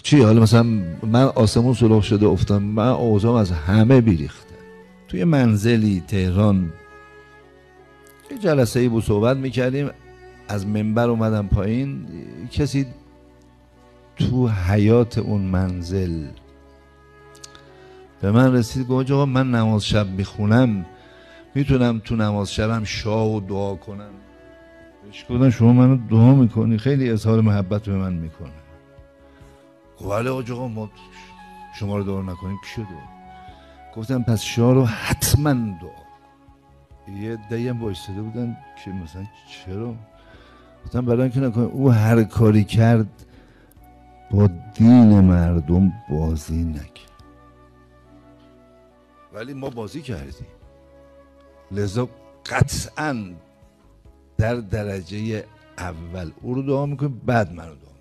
چی حالا مثلا من آسمون سرخ شده افتادم، من اوضاعم از همه بیریخته. توی منزلی تهران یه جلسه ای بود صحبت میکردیم، از منبر اومدم پایین، کسی تو حیات اون منزل به من رسید گفت آقا من نماز شب میخونم، میتونم تو نماز شبم شاه و دعا کنم؟ بهش گفتم شما منو دعا میکنی، خیلی اظهار محبت به من میکنه. گفت ولی آقا ما شما رو دعا نکنیم کی شده؟ گفتم پس شاه رو حتما دعا. یه عده‌ای هم وایساده بودن که مثلا چرا؟ گفتم برای اینکه نکنه او هر کاری کرد با دین مردم بازی نکرد، ولی ما بازی کردیم، لذا قطعا در درجه اول او رو دعا میکنیم، بعد من رو دعا